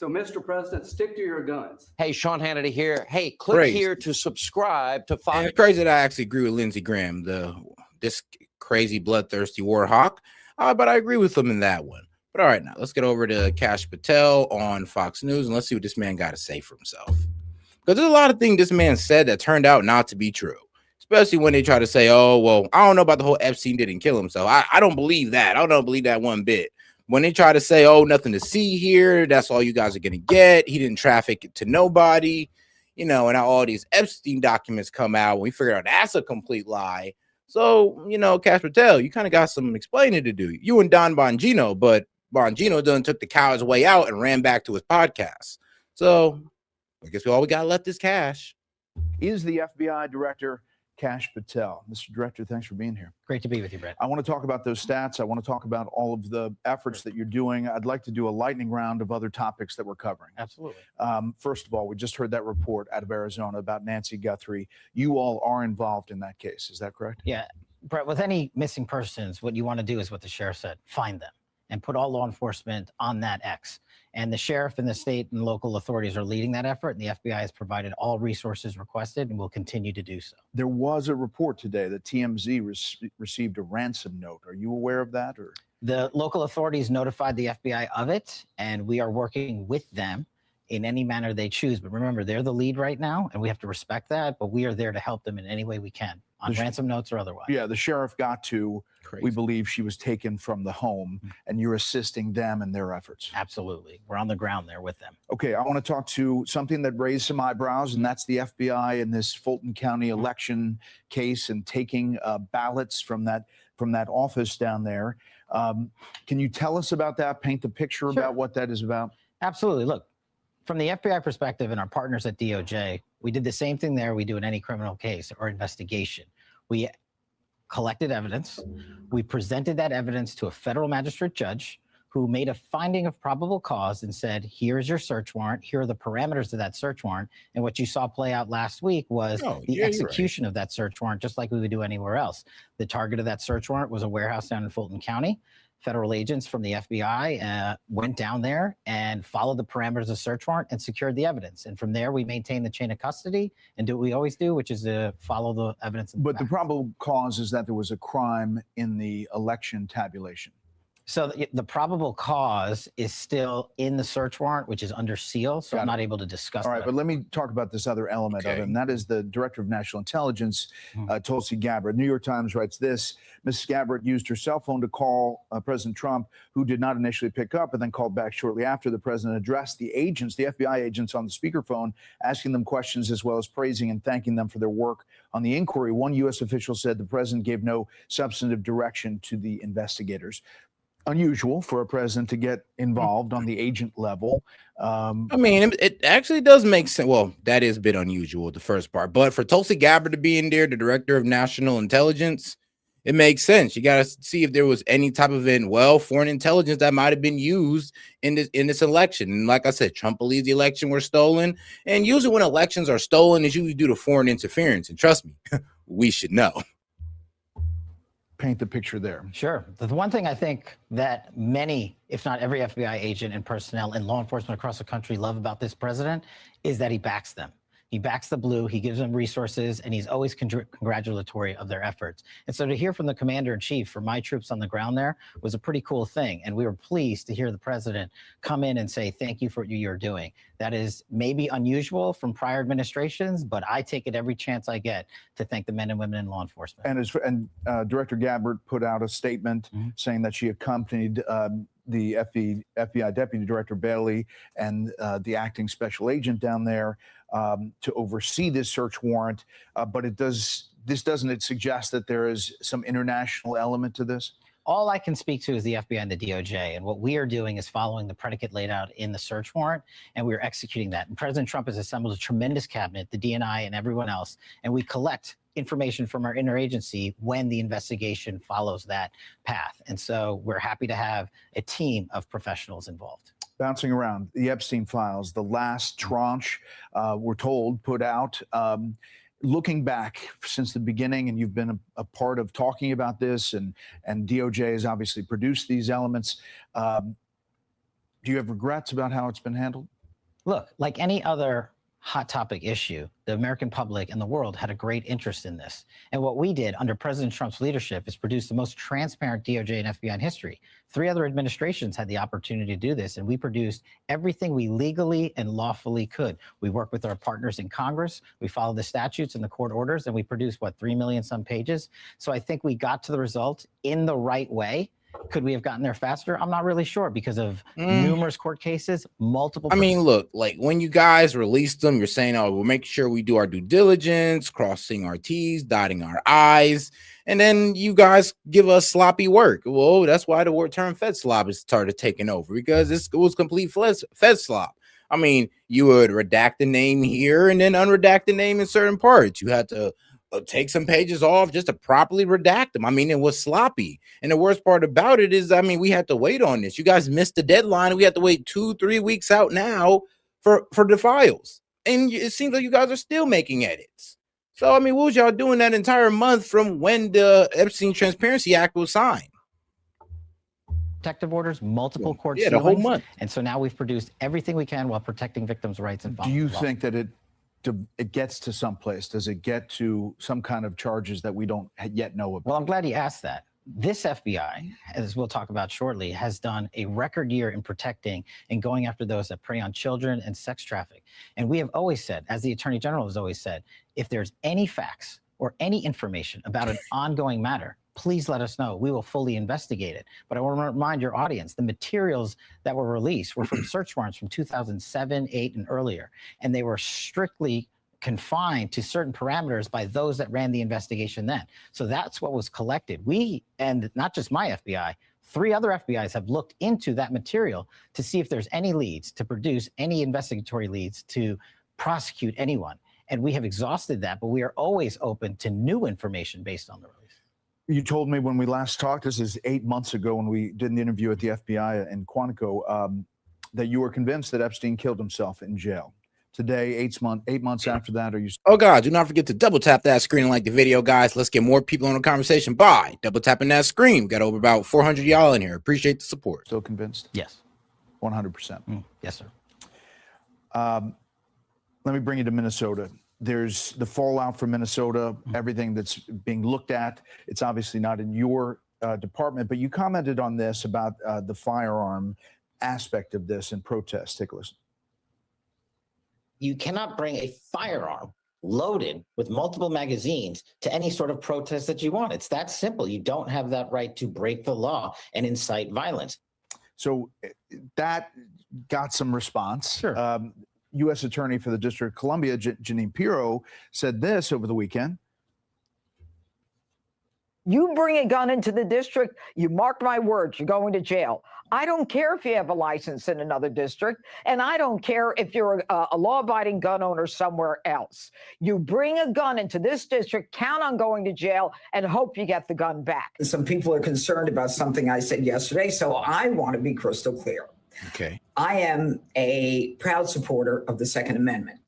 So, Mr. President, stick to your guns. Hey, Sean Hannity here. Hey, click here to subscribe to Fox. It's crazy that I actually agree with Lindsey Graham, this crazy bloodthirsty war hawk, but I agree with him in that one. But all right, now let's get over to Kash Patel on Fox News and let's see what this man got to say for himself. Because there's a lot of things this man said that turned out not to be true, especially when they try to say, oh, well, I don't know about the whole Epstein didn't kill himself. I don't believe that. I don't believe that one bit. When they try to say, oh, nothing to see here, that's all you guys are going to get. He didn't traffic it to nobody, and now all these Epstein documents come out. We figure out that's a complete lie. So, Kash Patel, you kind of got some explaining to do. You and Don Bongino, but Bongino done took the coward's way out and ran back to his podcast. So I guess all we got left is Kash. Is the FBI director Kash Patel. Mr. Director, thanks for being here. Great to be with you, Brett. I want to talk about those stats. I want to talk about all of the efforts that you're doing. I'd like to do a lightning round of other topics that we're covering. Absolutely. First of all, we just heard that report out of Arizona about Nancy Guthrie. You all are involved in that case. Is that correct? Yeah. Brett, with any missing persons, what you want to do is what the sheriff said, find them and put all law enforcement on that X. And the sheriff and the state and local authorities are leading that effort, and the FBI has provided all resources requested and will continue to do so. There was a report today that TMZ received a ransom note. Are you aware of that? Or the local authorities notified the FBI of it, and we are working with them in any manner they choose. But remember, they're the lead right now, and we have to respect that, but we are there to help them in any way we can, on ransom notes or otherwise. Yeah, the sheriff got to, we believe she was taken from the home, and you're assisting them in their efforts. Absolutely. We're on the ground there with them. Okay, I want to talk to something that raised some eyebrows, and that's the FBI in this Fulton County election case and taking ballots from that office down there. Can you tell us about that? Paint the picture about what that is about? Absolutely. Look, from the FBI perspective and our partners at DOJ, we did the same thing there we do in any criminal case or investigation. We collected evidence. We presented that evidence to a federal magistrate judge who made a finding of probable cause and said, here's your search warrant. Here are the parameters of that search warrant. And what you saw play out last week was the execution of that search warrant, just like we would do anywhere else. The target of that search warrant was a warehouse down in Fulton County. Federal agents from the FBI went down there and followed the parameters of the search warrant and secured the evidence. And from there, we maintain the chain of custody and do what we always do, which is to follow the evidence. But the probable cause is that there was a crime in the election tabulation. So the probable cause is still in the search warrant, which is under seal, so I'm not able to discuss. All right, but let me talk about this other element of it, and that is the Director of National Intelligence, Tulsi Gabbard. New York Times writes this: Mrs. Gabbard used her cell phone to call President Trump, who did not initially pick up and then called back shortly after. The president addressed the agents, the FBI agents, on the speakerphone, asking them questions as well as praising and thanking them for their work on the inquiry. One U.S. official said the president gave no substantive direction to the investigators. Unusual for a president to get involved on the agent level. I mean, it actually does make sense. Well, that is a bit unusual, the first part. But for Tulsi Gabbard to be in there, the Director of National Intelligence, it makes sense. You got to see if there was any type of foreign intelligence that might have been used in this election. And like I said, Trump believes the election were stolen. And usually when elections are stolen, it's usually due to foreign interference. And trust me, we should know. Paint the picture there. Sure. The one thing I think that many, if not every FBI agent and personnel and law enforcement across the country love about this president is that he backs them. He backs the blue, he gives them resources, and he's always congratulatory of their efforts. And so to hear from the commander-in-chief for my troops on the ground there was a pretty cool thing. And we were pleased to hear the president come in and say, thank you for what you're doing. That is maybe unusual from prior administrations, but I take it every chance I get to thank the men and women in law enforcement. And Director Gabbard put out a statement saying that she accompanied the FBI Deputy Director Bailey and the acting special agent down there to oversee this search warrant. But doesn't it suggest that there is some international element to this? All I can speak to is the FBI and the DOJ, and what we are doing is following the predicate laid out in the search warrant, and we're executing that. And President Trump has assembled a tremendous cabinet, the DNI and everyone else, and we collect information from our interagency when the investigation follows that path. And so we're happy to have a team of professionals involved. Bouncing around, the Epstein files, the last tranche, we're told, put out. Looking back since the beginning, and you've been a part of talking about this, and DOJ has obviously produced these elements. Do you have regrets about how it's been handled? Look, like any other hot topic issue, the American public and the world had a great interest in this. And what we did under President Trump's leadership is produce the most transparent DOJ and FBI in history. 3 other administrations had the opportunity to do this, and we produced everything we legally and lawfully could. We worked with our partners in Congress, we followed the statutes and the court orders, and we produced, 3 million some pages. So I think we got to the result in the right way. Could we have gotten there faster? I'm not really sure because of numerous court cases, multiple. I mean, look, like when you guys released them, you're saying, oh, we'll make sure we do our due diligence, crossing our T's, dotting our I's. And then you guys give us sloppy work. Well, that's why the term Fed slop has started taking over, because it was complete Fed slop. I mean, you would redact the name here and then unredact the name in certain parts. You had to take some pages off just to properly redact them. I mean, it was sloppy. And the worst part about it is, I mean, we had to wait on this. You guys missed the deadline. We have to wait 2-3 weeks out now for the files. And it seems like you guys are still making edits. So, I mean, what was y'all doing that entire month from when the Epstein Transparency Act was signed? Protective orders, multiple court the whole month. And so now we've produced everything we can while protecting victims' rights and do you think that it gets to someplace? Does it get to some kind of charges that we don't yet know about? Well, I'm glad you asked that. This FBI, as we'll talk about shortly, has done a record year in protecting and going after those that prey on children and sex traffic. And we have always said, as the Attorney General has always said, if there's any facts or any information about an ongoing matter, please let us know. We will fully investigate it. But I want to remind your audience, the materials that were released were from search warrants from 2007, 8, and earlier. And they were strictly confined to certain parameters by those that ran the investigation then. So that's what was collected. We, and not just my FBI, 3 other FBIs have looked into that material to see if there's any leads, to produce any investigatory leads to prosecute anyone. And we have exhausted that, but we are always open to new information based on the release. You told me when we last talked, this is 8 months ago when we did an interview at the FBI in Quantico, that you were convinced that Epstein killed himself in jail. Today, 8 months after that, are you? Oh God, do not forget to double tap that screen and like the video, guys. Let's get more people on the conversation by double tapping that screen. We got over about 400 y'all in here. Appreciate the support. Still convinced? Yes. 100%. Yes, sir. Let me bring you to Minnesota. There's the fallout from Minnesota, everything that's being looked at. It's obviously not in your department, but you commented on this about the firearm aspect of this in protest. Take a listen. You cannot bring a firearm loaded with multiple magazines to any sort of protest that you want. It's that simple. You don't have that right to break the law and incite violence. So that got some response. Sure. U.S. Attorney for the District of Columbia, Janine Pirro, said this over the weekend. You bring a gun into the district, you mark my words, you're going to jail. I don't care if you have a license in another district, and I don't care if you're a law-abiding gun owner somewhere else. You bring a gun into this district, count on going to jail, and hope you get the gun back. Some people are concerned about something I said yesterday, so I want to be crystal clear. Okay. I am a proud supporter of the Second Amendment.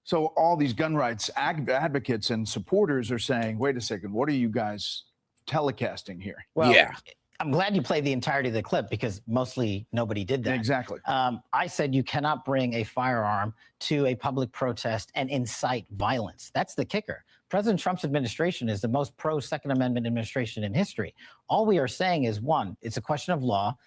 So all these gun rights advocates and supporters are saying, wait a second, what are you guys telecasting here? Well, yeah. I'm glad you played the entirety of the clip because mostly nobody did that. Exactly. I said you cannot bring a firearm to a public protest and incite violence. That's the kicker. President Trump's administration is the most pro-Second Amendment administration in history. All we are saying is, one, it's a question of law.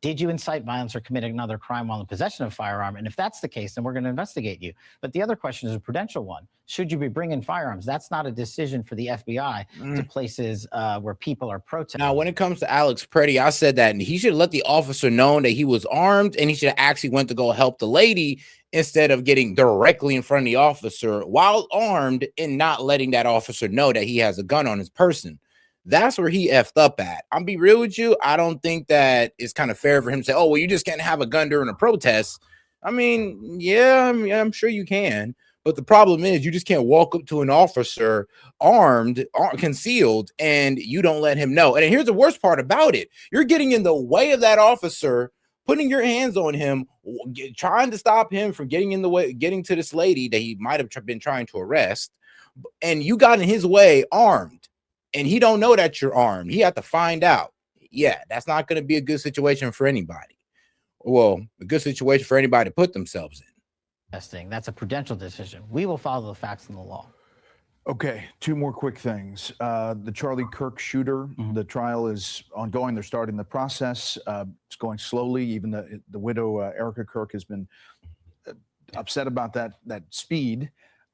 Did you incite violence or commit another crime while in possession of a firearm? And if that's the case, then we're going to investigate you. But the other question is a prudential one. Should you be bringing firearms? That's not a decision for the FBI to places where people are protesting. Now, when it comes to Alex Preddy, I said that he should let the officer know that he was armed, and he should have actually went to go help the lady instead of getting directly in front of the officer while armed and not letting that officer know that he has a gun on his person. That's where he effed up at. I'll be real with you. I don't think that it's kind of fair for him to say, oh, well, you just can't have a gun during a protest. I mean, yeah, I'm sure you can. But the problem is you just can't walk up to an officer armed, concealed, and you don't let him know. And here's the worst part about it. You're getting in the way of that officer, putting your hands on him, trying to stop him from getting in the way, getting to this lady that he might have been trying to arrest. And you got in his way armed. And he don't know that you're armed. He had to find out. Yeah, that's not going to be a good situation for anybody. well, a good situation for anybody to put themselves in. Testing. That's a prudential decision. We will follow the facts and the law. Okay, two more quick things. The Charlie Kirk shooter, the trial is ongoing. They're starting the process. It's going slowly. Even the widow, Erica Kirk, has been upset about that speed.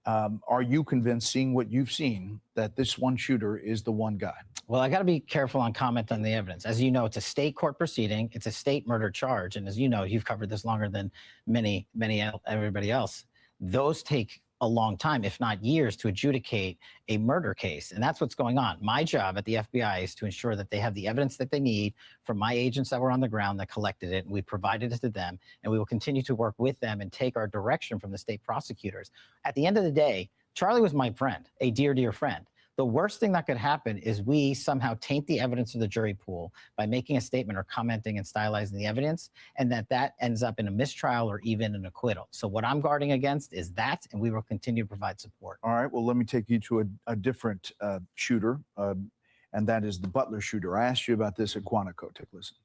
Are you convinced, seeing what you've seen, that this one shooter is the one guy? Well, I got to be careful on comment on the evidence. As you know, it's a state court proceeding. It's a state murder charge. And as you know, you've covered this longer than everybody else. Those take a long time, if not years, to adjudicate a murder case. And that's what's going on. My job at the FBI is to ensure that they have the evidence that they need from my agents that were on the ground that collected it. And we provided it to them. And we will continue to work with them and take our direction from the state prosecutors. At the end of the day, Charlie was my friend, a dear, dear friend. The worst thing that could happen is we somehow taint the evidence of the jury pool by making a statement or commenting and stylizing the evidence, and that ends up in a mistrial or even an acquittal. So what I'm guarding against is that, and we will continue to provide support. All right, well, let me take you to a different shooter, and that is the Butler shooter. I asked you about this at Quantico. Take a listen.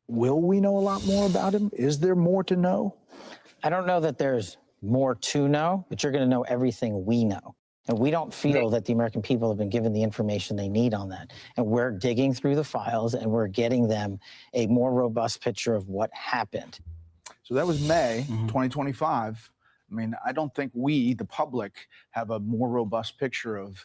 Will we know a lot more about him? Is there more to know? I don't know that there's more to know, but you're going to know everything we know. And we don't feel that the American people have been given the information they need on that. And we're digging through the files and we're getting them a more robust picture of what happened. So that was May 2025. I mean, I don't think we, the public, have a more robust picture of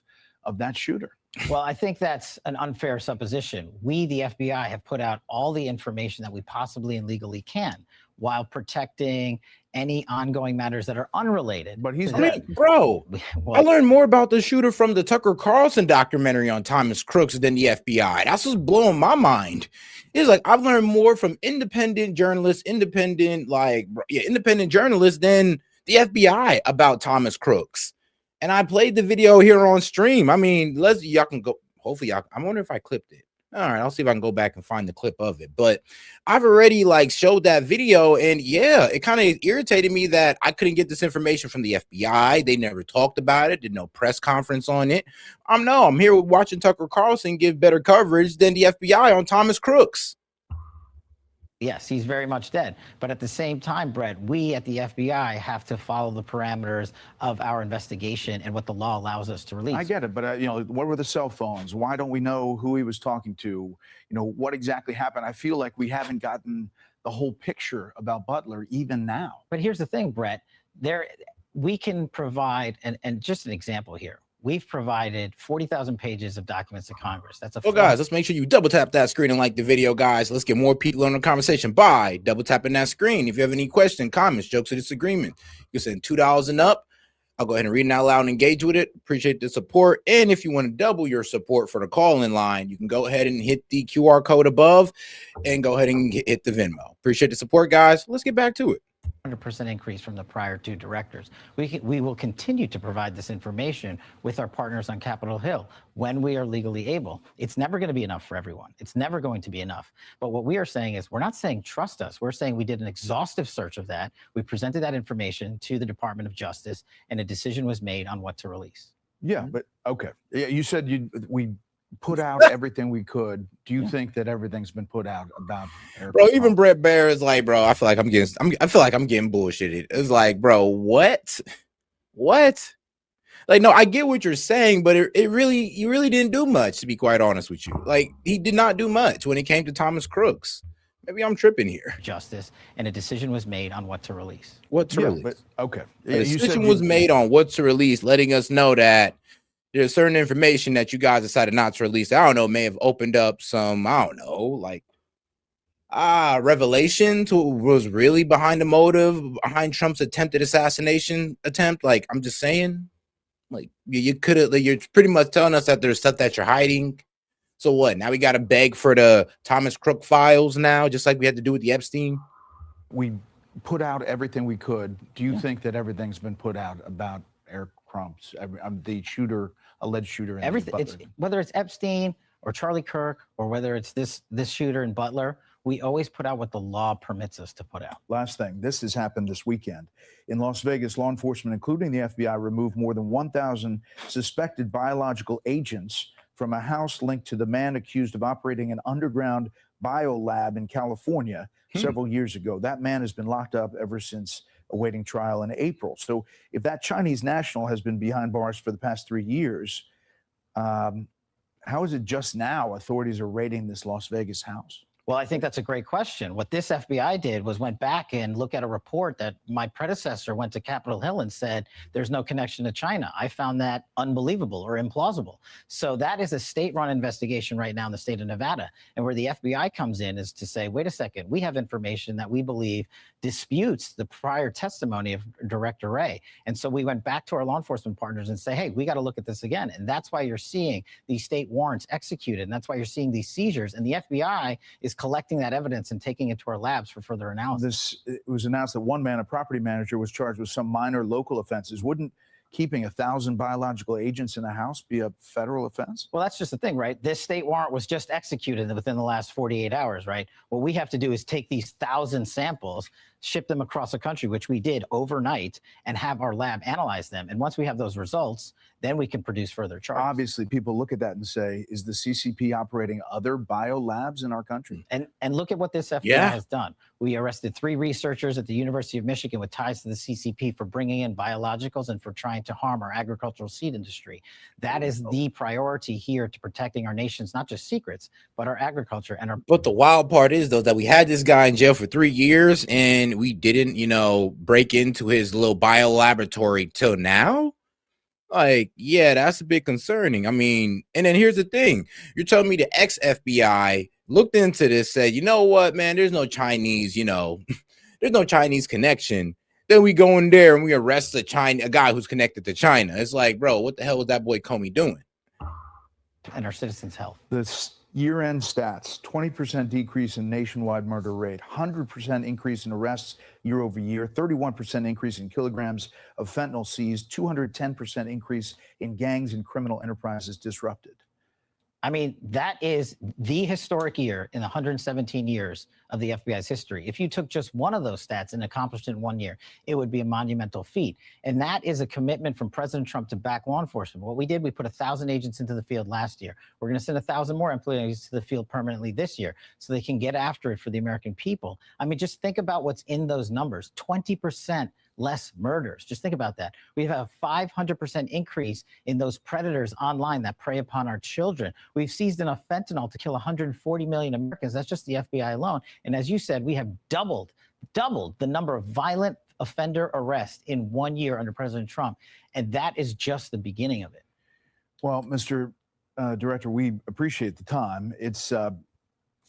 that shooter. Well, I think that's an unfair supposition. We, the FBI, have put out all the information that we possibly and legally can while protecting any ongoing matters that are unrelated. But he's bro, I learned more about the shooter from the Tucker Carlson documentary on Thomas Crooks than the FBI. That's what's blowing my mind. It's like I've learned more from independent journalists, independent journalists than the FBI about Thomas Crooks. And I played the video here on stream. I mean, y'all can go. Hopefully, I wonder if I clipped it. All right, I'll see if I can go back and find the clip of it. But I've already showed that video, and yeah, it kind of irritated me that I couldn't get this information from the FBI. They never talked about it, did no press conference on it. I'm here watching Tucker Carlson give better coverage than the FBI on Thomas Crooks. Yes, he's very much dead. But at the same time, Brett, we at the FBI have to follow the parameters of our investigation and what the law allows us to release. I get it, but what were the cell phones? Why don't we know who he was talking to? What exactly happened? I feel like we haven't gotten the whole picture about Butler even now. But here's the thing, Brett. We can provide, and just an example here. We've provided 40,000 pages of documents to Congress. That's well, guys, let's make sure you double tap that screen and like the video, guys. Let's get more people on the conversation by double tapping that screen. If you have any questions, comments, jokes, or disagreement, you can send $2 and up. I'll go ahead and read it out loud and engage with it. Appreciate the support. And if you want to double your support for the call-in line, you can go ahead and hit the QR code above and go ahead and hit the Venmo. Appreciate the support, guys. Let's get back to it. 100% increase from the prior two directors. We will continue to provide this information with our partners on Capitol Hill when we are legally able. It's never going to be enough for everyone. It's never going to be enough. But what we are saying is we're not saying trust us. We're saying we did an exhaustive search of that. We presented that information to the Department of Justice, and a decision was made on what to release. Yeah, but okay. You said we put out everything we could. Do you think that everything's been put out about Eric? Bro, even Brett Baer is like, bro, I feel like I'm getting bullshitted. It's like, bro, what? Like, no, I get what you're saying, but you really didn't do much, to be quite honest with you. Like, he did not do much when it came to Thomas Crooks. Maybe I'm tripping here. Justice, and a decision was made on what to release. What to release? But, okay. A decision was made on what to release, letting us know that there's certain information that you guys decided not to release. I don't know, may have opened up some, I don't know, revelation to what was really behind the motive behind Trump's attempted assassination attempt. Like, I'm just saying, like, you could have, you're pretty much telling us that there's stuff that you're hiding. So what? Now we got to beg for the Thomas Crook files now, just like we had to do with the Epstein. We put out everything we could. Do you think that everything's been put out about Eric Crumps, the shooter, alleged shooter? Everything, whether it's Epstein or Charlie Kirk, or whether it's this shooter in Butler, we always put out what the law permits us to put out. Last thing, this has happened this weekend. In Las Vegas, law enforcement, including the FBI, removed more than 1,000 suspected biological agents from a house linked to the man accused of operating an underground biolab in California several years ago. That man has been locked up ever since awaiting trial in April. So if that Chinese national has been behind bars for the past 3 years, how is it just now authorities are raiding this Las Vegas house? Well, I think that's a great question. What this FBI did was went back and looked at a report that my predecessor went to Capitol Hill and said, there's no connection to China. I found that unbelievable or implausible. So that is a state-run investigation right now in the state of Nevada. And where the FBI comes in is to say, wait a second, we have information that we believe disputes the prior testimony of Director Wray. And so we went back to our law enforcement partners and say, hey, we got to look at this again. And that's why you're seeing these state warrants executed. And that's why you're seeing these seizures. And the FBI is collecting that evidence and taking it to our labs for further analysis. It was announced that one man, a property manager, was charged with some minor local offenses. Wouldn't keeping 1,000 biological agents in a house be a federal offense? Well, that's just the thing, right? This state warrant was just executed within the last 48 hours, right? What we have to do is take these 1,000 samples, ship them across the country, which we did overnight, and have our lab analyze them. And once we have those results, then we can produce further charges. Obviously, people look at that and say, is the CCP operating other biolabs in our country? And look at what this FBI has done. We arrested 3 researchers at the University of Michigan with ties to the CCP for bringing in biologicals and for trying to harm our agricultural seed industry. That is the priority here to protecting our nation's not just secrets, but our agriculture and our. But the wild part is, though, that we had this guy in jail for 3 years and we didn't, break into his little bio laboratory till now. Like, yeah, that's a bit concerning. I mean, and then here's the thing. You're telling me the ex-FBI looked into this, said, you know what, man, there's no Chinese, there's no Chinese connection. Then we go in there and we arrest a guy who's connected to China. It's like, bro, what the hell was that boy Comey doing? And our citizens' health. The year-end stats: 20% decrease in nationwide murder rate, 100% increase in arrests year over year, 31% increase in kilograms of fentanyl seized, 210% increase in gangs and criminal enterprises disrupted. I mean, that is the historic year in 117 years of the FBI's history. If you took just one of those stats and accomplished it in 1 year, it would be a monumental feat. And that is a commitment from President Trump to back law enforcement. What we did, we put 1,000 agents into the field last year. We're going to send 1,000 more employees to the field permanently this year so they can get after it for the American people. I mean, just think about what's in those numbers. 20% less murders. Just think about that. We have a 500% increase in those predators online that prey upon our children. We've seized enough fentanyl to kill 140 million Americans. That's just the FBI alone. And as you said, we have doubled the number of violent offender arrests in 1 year under President Trump. And that is just the beginning of it. Well, Mr. Director, we appreciate the time.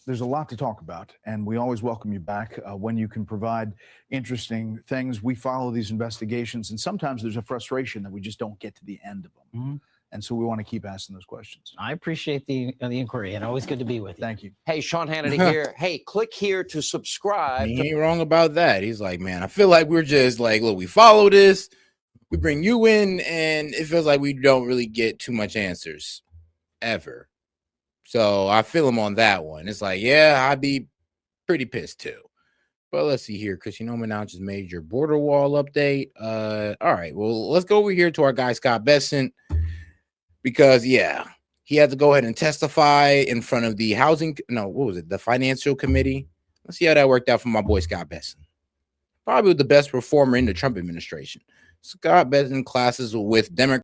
There's a lot to talk about, and we always welcome you back when you can provide interesting things. We follow these investigations, and sometimes there's a frustration that we just don't get to the end of them. Mm-hmm. And so we want to keep asking those questions. I appreciate the inquiry, and always good to be with you. Thank you. Hey, Sean Hannity here. Hey, click here to subscribe. He ain't wrong about that. He's like, man, I feel like we're just like, look, we follow this, we bring you in, and it feels like we don't really get too much answers ever. So I feel him on that one. It's like, yeah, I'd be pretty pissed too. But let's see here. Chris, now just made your border wall update. All right, well, let's go over here to our guy, Scott Besson, because, yeah, he had to go ahead and testify in front of the the Financial Committee. Let's see how that worked out for my boy, Scott Besson. Probably the best performer in the Trump administration. Scott Besson classes with Democrats.